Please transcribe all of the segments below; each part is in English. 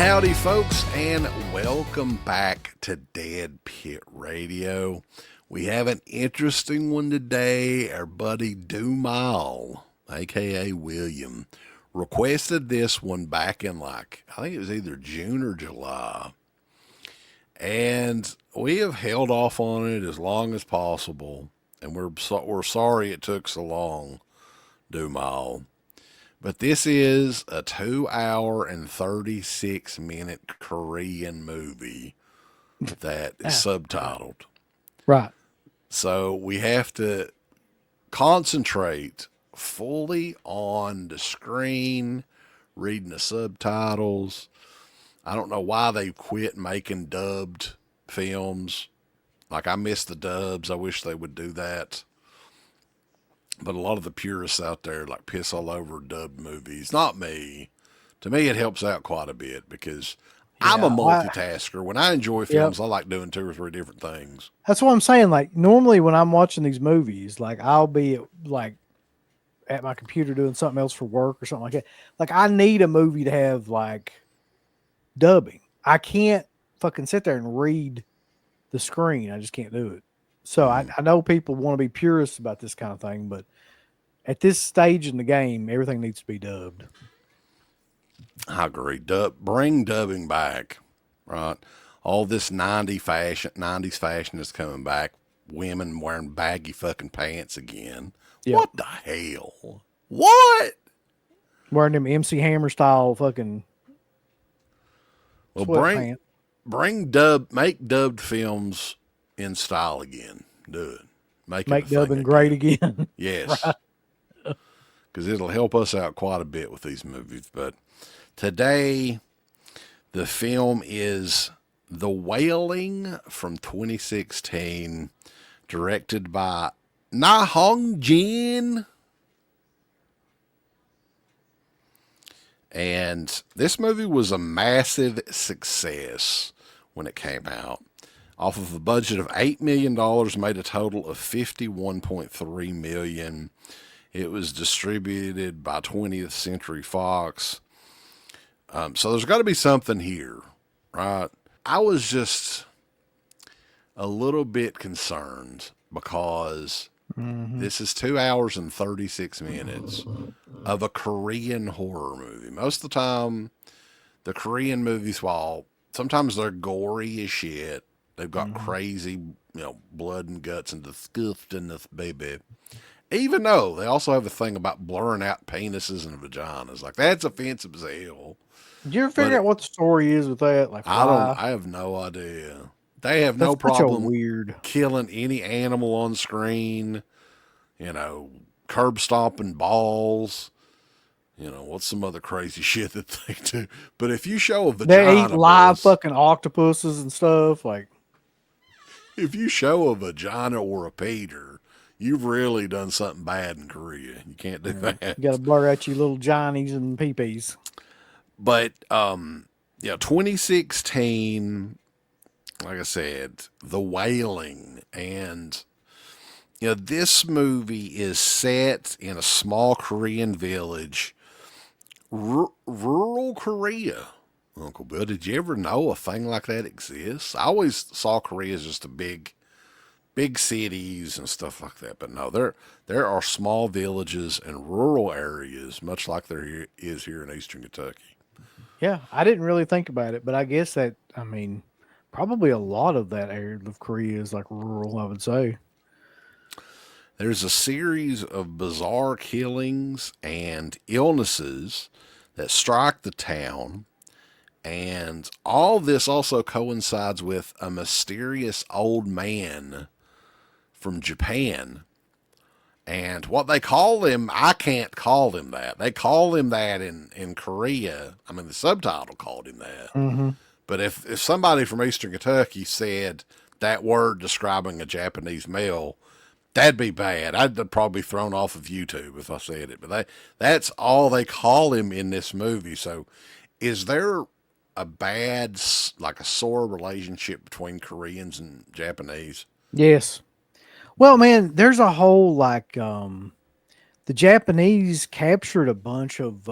Howdy, folks, and welcome back to DEADPIT Radio. We have an interesting one today. Our buddy Dumile, aka William, requested this one back in I think it was either June or July. And we have held off on it as long as possible. And we're sorry it took so long, Dumile. But this is a 2 hour and 36-minute Korean movie that is subtitled. Right. So we have to concentrate fully on the screen, reading the subtitles. I don't know why they quit making dubbed films. I miss the dubs. I wish they would do that. But a lot of the purists out there piss all over dubbed movies. Not me. To me, it helps out quite a bit because I'm a multitasker. When I enjoy films, I like doing 2 or 3 different things. That's what I'm saying. Normally when I'm watching these movies, I'll be at my computer doing something else for work or something like that. I need a movie to have dubbing. I can't fucking sit there and read the screen. I just can't do it. So I know people want to be purists about this kind of thing, but at this stage in the game, everything needs to be dubbed. I agree. Bring dubbing back, right? All this 90s fashion is coming back. Women wearing baggy fucking pants again. Yep. What the hell? What? Wearing them MC Hammer style fucking. Well, make dubbed films in style again. Do it. Make dubbing great again. Yes. Because it'll help us out quite a bit with these movies. But today, the film is The Wailing from 2016, directed by Na Hong-jin. And this movie was a massive success when it came out. Off of a budget of $8 million, made a total of $51.3 million. It was distributed by 20th Century Fox. So there's got to be something here, right? I was just a little bit concerned because this is 2 hours and 36 minutes of a Korean horror movie. Most of the time, the Korean movies, while sometimes they're gory as shit, they've got crazy, blood and guts and disgustingness, baby. Even though they also have a thing about blurring out penises and vaginas. That's offensive as hell. Did you ever figure out what the story is with that? I have no idea. They have no problem killing any animal on screen. Curb stomping balls. What's some other crazy shit that they do? But if you show a vagina, they eat live fucking octopuses and stuff. If you show a vagina or a peter, you've really done something bad in Korea. You can't do that. You got to blur out your little johnnies and peepees. But 2016, like I said, The Wailing, and this movie is set in a small Korean village, rural Korea. Uncle Bill, did you ever know a thing like that exists? I always saw Korea as just big cities and stuff like that. But no, there are small villages and rural areas, much like there is here in Eastern Kentucky. Yeah, I didn't really think about it, but I guess probably a lot of that area of Korea is rural, I would say. There's a series of bizarre killings and illnesses that strike the town. And all this also coincides with a mysterious old man from Japan. And what they call him, I can't call him that. They call him that in Korea. The subtitle called him that. Mm-hmm. But if somebody from Eastern Kentucky said that word describing a Japanese male, that'd be bad. I'd probably be thrown off of YouTube if I said it. But that's all they call him in this movie. So is there a bad, a sore relationship between Koreans and Japanese? Yes. Well, man, there's a whole the Japanese captured a bunch of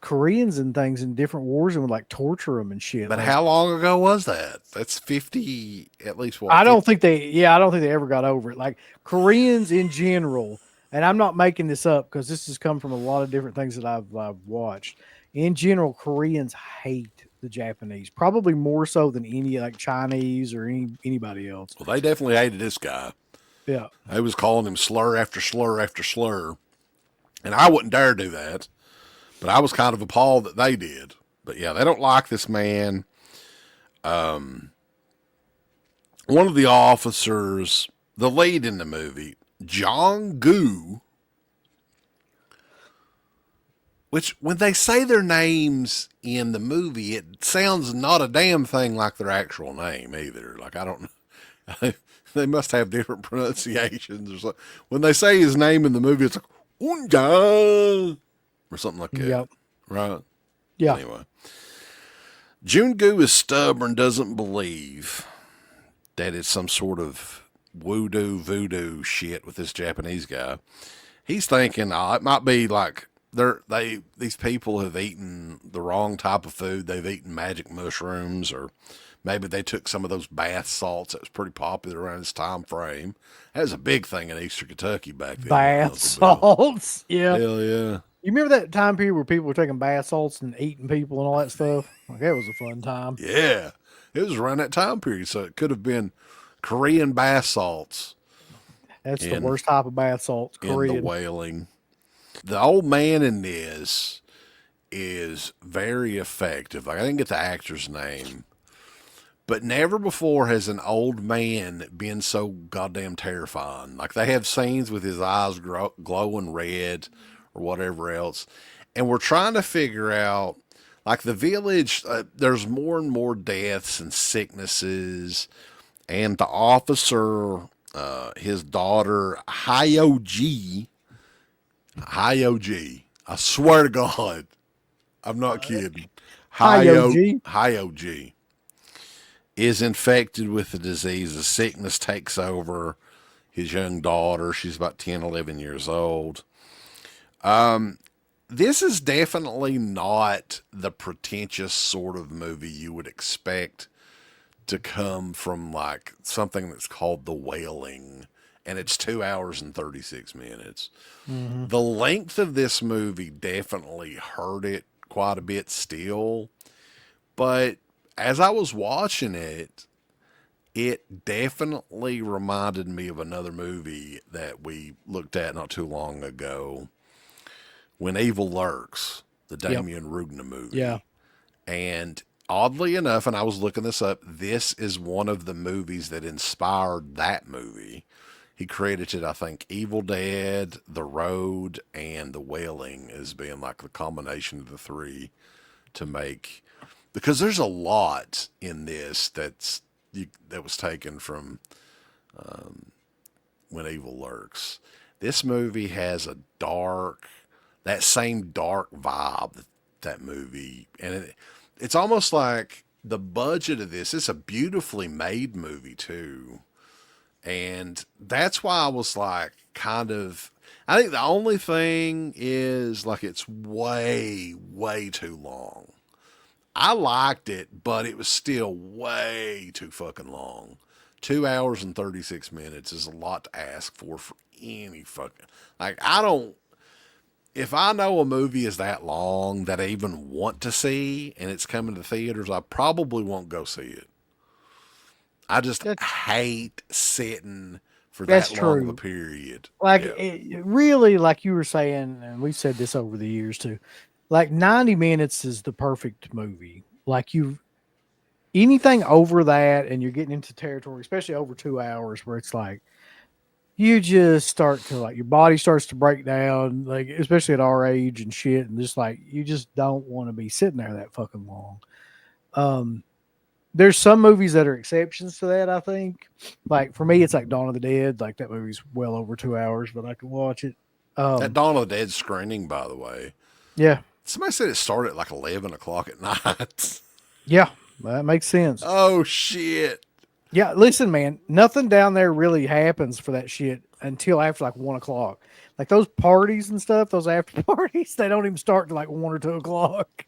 Koreans and things in different wars and would like torture them and shit. But Like, how long ago was that? That's 50, at least what? I don't 50? think I don't think they ever got over it. Like Koreans in general, and I'm not making this up because this has come from a lot of different things that I've watched. In general, Koreans hate the Japanese, probably more so than any like Chinese or anybody else. Well, they definitely hated this guy. Yeah. They was calling him slur after slur after slur. And I wouldn't dare do that. But I was kind of appalled that they did. But yeah, they don't like this man. One of the officers, the lead in the movie, Jong-gu, which when they say their names in the movie, it sounds not a damn thing like their actual name either. Like, I don't know. They must have different pronunciations or something. When they say his name in the movie, it's like, Unja, or something like that. Yep. Right? Yeah. Anyway. Jung-gu is stubborn, doesn't believe that it's some sort of voodoo shit with this Japanese guy. He's thinking, it might be like these people have eaten the wrong type of food. They've eaten magic mushrooms, or maybe they took some of those bath salts that was pretty popular around this time frame. That was a big thing in Eastern Kentucky back then. Bath salts. Yeah. Hell yeah. You remember that time period where people were taking bath salts and eating people and all that stuff? Like, that was a fun time. Yeah. It was around that time period, so it could have been Korean bath salts. That's the worst type of bath salts, Korean. In the Wailing. The old man in this is very effective. Like, I didn't get the actor's name, but never before has an old man been so goddamn terrifying. Like, they have scenes with his eyes glowing red or whatever else, and we're trying to figure out, like, the village, there's more and more deaths and sicknesses, and the officer, his daughter, Hyo-ji, I swear to God, I'm not kidding. Hyo-ji is infected with the disease. The sickness takes over his young daughter. She's about 10, 11 years old. This is definitely not the pretentious sort of movie you would expect to come from, like, something that's called The Wailing, and it's 2 hours and 36 minutes. Mm-hmm. The length of this movie definitely hurt it quite a bit still, but as I was watching it, it definitely reminded me of another movie that we looked at not too long ago, When Evil Lurks, the Damien Rugna movie. Yeah. And oddly enough, and I was looking this up, this is one of the movies that inspired that movie. He credited, I think, Evil Dead, The Road, and The Wailing as being like the combination of the three to make, because there's a lot in this that was taken from When Evil Lurks. This movie has that same dark vibe that movie, and it's almost like the budget of this. It's a beautifully made movie too, and that's why I was like, I think the only thing is, like, it's way too long. I liked it, but it was still way too fucking long. 2 hours and 36 minutes is a lot to ask for any fucking, like, if I know a movie is that long that I even want to see and it's coming to theaters, I probably won't go see it. I just hate sitting for that long of a period. Like, it really, like you were saying, and we've said this over the years too, like 90 minutes is the perfect movie. Like, anything over that and you're getting into territory, especially over 2 hours, where it's like, you just start to, like, your body starts to break down, like, especially at our age and shit. And just like, you just don't want to be sitting there that fucking long. There's some movies that are exceptions to that, I think. Like, for me, it's like Dawn of the Dead. Like, that movie's well over 2 hours, but I can watch it. That Dawn of the Dead screening, by the way. Yeah. Somebody said it started at like 11 o'clock at night. Yeah, that makes sense. Oh, shit. Yeah, listen, man, nothing down there really happens for that shit until after like 1 o'clock. Like those parties and stuff, those after parties, they don't even start till like 1 or 2 o'clock.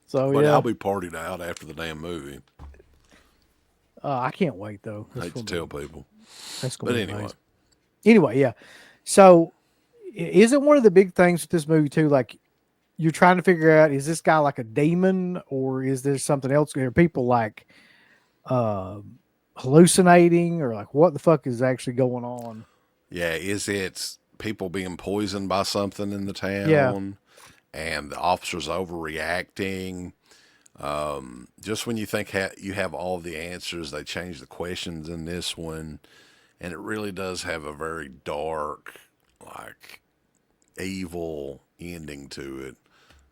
So But I'll yeah, be partied out after the damn movie. I can't wait though. Hate to tell people. That's gonna But be anyway. amazing. Anyway, yeah. So isn't one of the big things with this movie too? Like you're trying to figure out, is this guy like a demon or is there something else? Are people like uh, hallucinating or like what the fuck is actually going on? Yeah, is it people being poisoned by something in the Yeah. town and the officers overreacting? Just when you think you have all the answers, they change the questions in this one. And it really does have a very dark, like, evil ending to it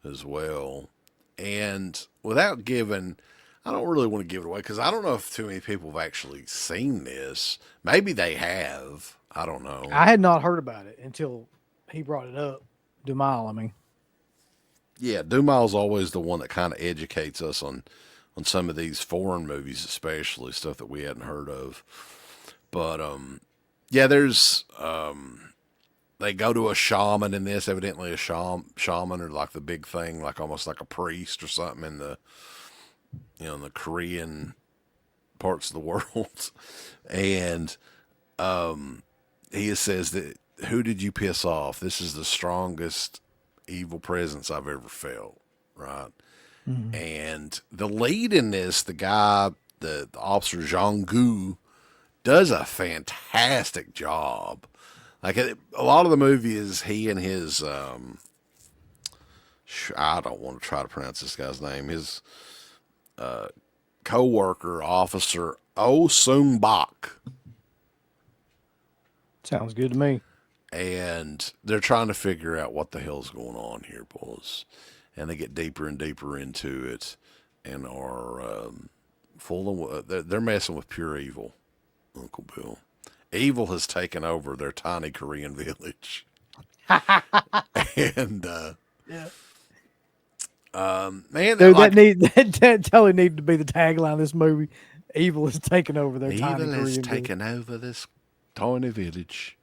as well. And without giving, I don't really want to give it away because I don't know if too many people have actually seen this. Maybe they have. I don't know. I had not heard about it until he brought it up. Dumile, I mean. Yeah, Dumile's always the one that kind of educates us on some of these foreign movies, especially stuff that we hadn't heard of. But yeah, there's they go to a shaman in this. Evidently, a shaman or like the big thing, like almost like a priest or something in the in the Korean parts of the world, and he says that who did you piss off? This is the strongest evil presence I've ever felt, right? Mhm. And the lead in this, the guy, the officer Jong-gu, does a fantastic job. Like a lot of the movie is he and his I don't want to try to pronounce this guy's name. His co-worker officer Oh Sung Bak, Sounds good to me. and they're trying to figure out what the hell's going on here, boys. And they get deeper and deeper into it, and are full of they're messing with pure evil, Uncle Bill. Evil has taken over their tiny Korean village, and Yeah. man, Dude, like that totally needed to be the tagline of this movie. Evil is taking over their tiny evil has Korean village. taken over this tiny village.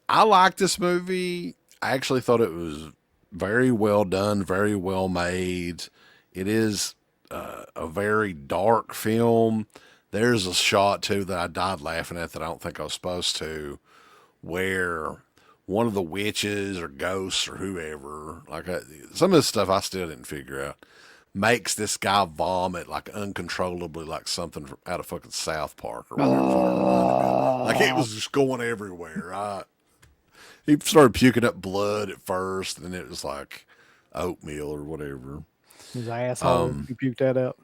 I like this movie. I actually thought it was very well done, very well made. It is a very dark film. There's a shot too that I died laughing at that I don't think I was supposed to, where one of the witches or ghosts or whoever, some of this stuff I still didn't figure out, makes this guy vomit like uncontrollably, like something out of fucking South Park or whatever. It reminded me of. Like it was just going everywhere, right? He started puking up blood at first, and then it was like oatmeal or whatever. His asshole. You puked that out.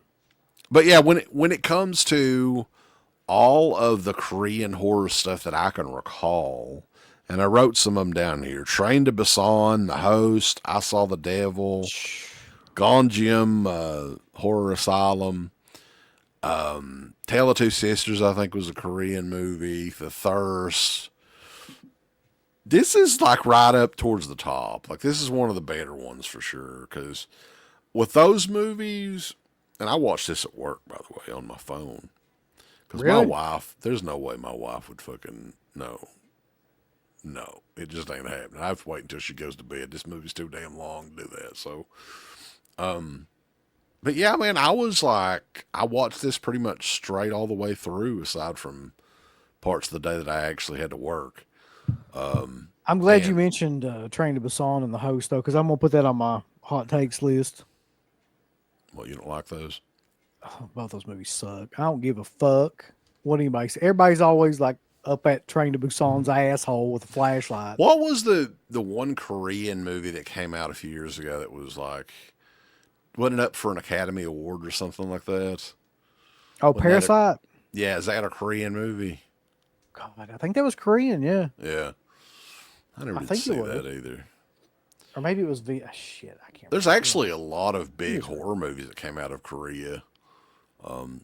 But yeah, when it comes to all of the Korean horror stuff that I can recall, and I wrote some of them down here: Train to Busan, The Host, I Saw the Devil, Gonjiam Horror Asylum, Tale of Two Sisters, I think was a Korean movie. The Thirst. This is like right up towards the top. Like this is one of the better ones for sure. Because with those movies, and I watched this at work by the way on my phone. Because my Really? wife, there's no way my wife would fucking no, it just ain't happening. I have to wait until she goes to bed. This movie's too damn long to do that. So, but yeah, man, I was like, I watched this pretty much straight all the way through, aside from parts of the day that I actually had to work. I'm glad you And mentioned Train to Busan and The Host, though, because I'm going to put that on my hot takes list. well, you don't like those? Oh, both those movies suck. I don't give a fuck what anybody says. Everybody's always like up at Train to Busan's asshole with a flashlight. What was the one Korean movie that came out a few years ago that was like, wasn't it up for an Academy Award or something like that? Oh, Wasn't that Parasite? yeah, is that a Korean movie? God, I think that was Korean, yeah. Yeah. I never I did think it see was. that either. Or maybe it was shit, I can't There's remember. actually a lot of big Yes, sir. horror movies that came out of Korea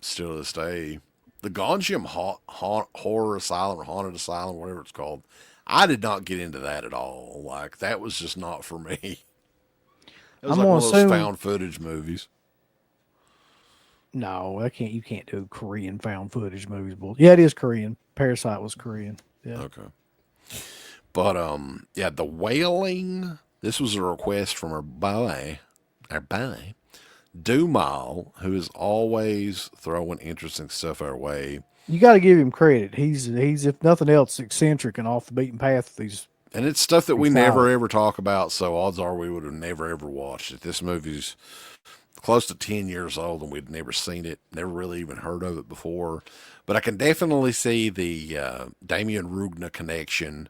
still to this day. The Gonjiam Horror Asylum or Haunted Asylum, whatever it's called, I did not get into that at all. Like, that was just not for me. It was I'm like gonna one of those assume found footage movies. No, I can't. You can't do Korean found footage movies. Yeah, it is Korean. Parasite was Korean. Yeah. Okay. But yeah, the Wailing. This was a request from our boy, Dumile, who is always throwing interesting stuff our way. You got to give him credit. He's if nothing else eccentric and off the beaten path. And it's stuff that we He's never solid. ever talk about, so odds are we would have never ever watched it. This movie's close to 10 years old and we'd never seen it, never really even heard of it before. But I can definitely see the Damien Rugna connection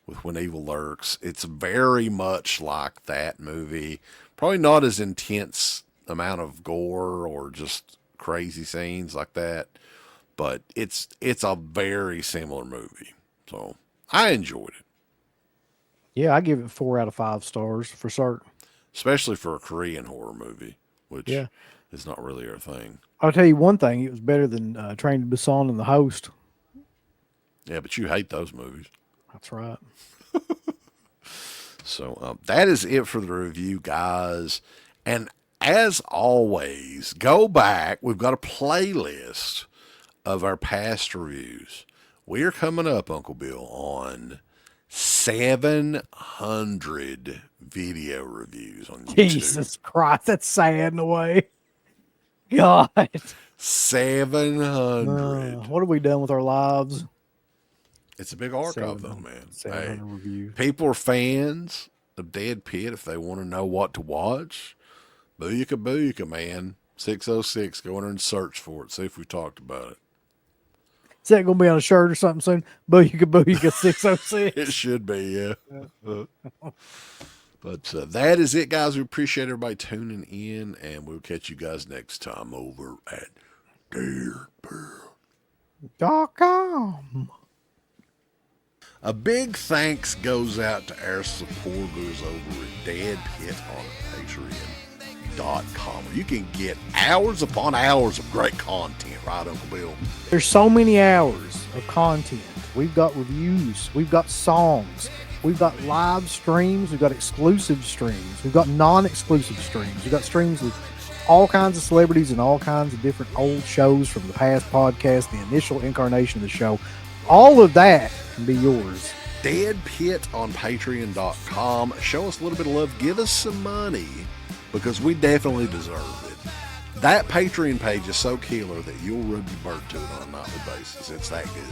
with When Evil Lurks. It's very much like that movie. Probably not as intense amount of gore or just crazy scenes like that, but it's a very similar movie. So I enjoyed it, Yeah, I give it 4 out of 5 stars for certain. especially for a Korean horror movie, which Yeah. is not really our thing. I'll tell you one thing. It was better than Train to Busan and The Host. Yeah, but you hate those movies. That's right. So that is it for the review, guys. And as always, go back. We've got a playlist of our past reviews. We are coming up, Uncle Bill, on 700 video reviews on YouTube. Jesus Christ, that's sad in a way. God. 700. What have we done with our lives? It's a big archive, though, man. 700 reviews. People are fans of Dead Pit if they want to know what to watch. Booyaka booyaka, man. 606. Go in there and search for it. See if we talked about it. Is that going to be on a shirt or something soon? Booyaka 606. It should be, yeah. But that is it, guys. We appreciate everybody tuning in, and we'll catch you guys next time over at DeadPit.com. A big thanks goes out to our supporters over at DEADPIT on Patreon.com. You can get hours upon hours of great content, right, Uncle Bill? There's so many hours of content. We've got reviews. We've got songs. We've got live streams. We've got exclusive streams. We've got non-exclusive streams. We've got streams with all kinds of celebrities and all kinds of different old shows from the past podcast, the initial incarnation of the show. All of that can be yours. DeadPit on Patreon.com. Show us a little bit of love. Give us some money because we definitely deserve it. That Patreon page is so killer that you'll rub your bird to it on a nightly basis. It's that good.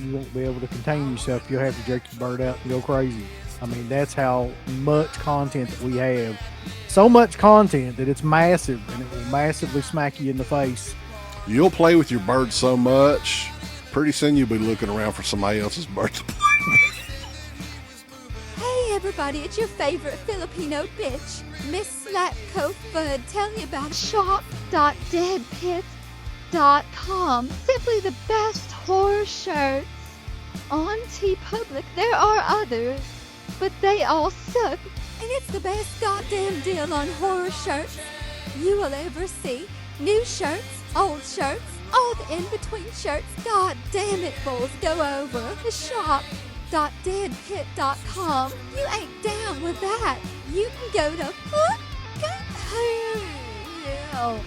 You won't be able to contain yourself. You'll have to jerk your bird out and go crazy. I mean, that's how much content that we have. So much content that it's massive and it will massively smack you in the face. You'll play with your bird so much, pretty soon you'll be looking around for somebody else's bird to play with. Hey everybody, it's your favorite Filipino bitch, Miss Slapco Fudd, telling you about shop.deadpit.com. Simply the best horror shirts. On TeePublic, there are others, but they all suck. And it's the best goddamn deal on horror shirts you will ever see. New shirts, old shirts, all the in-between shirts. God damn it, fools, go over to shop.deadpit.com. You ain't down with that. You can go to fucking hell.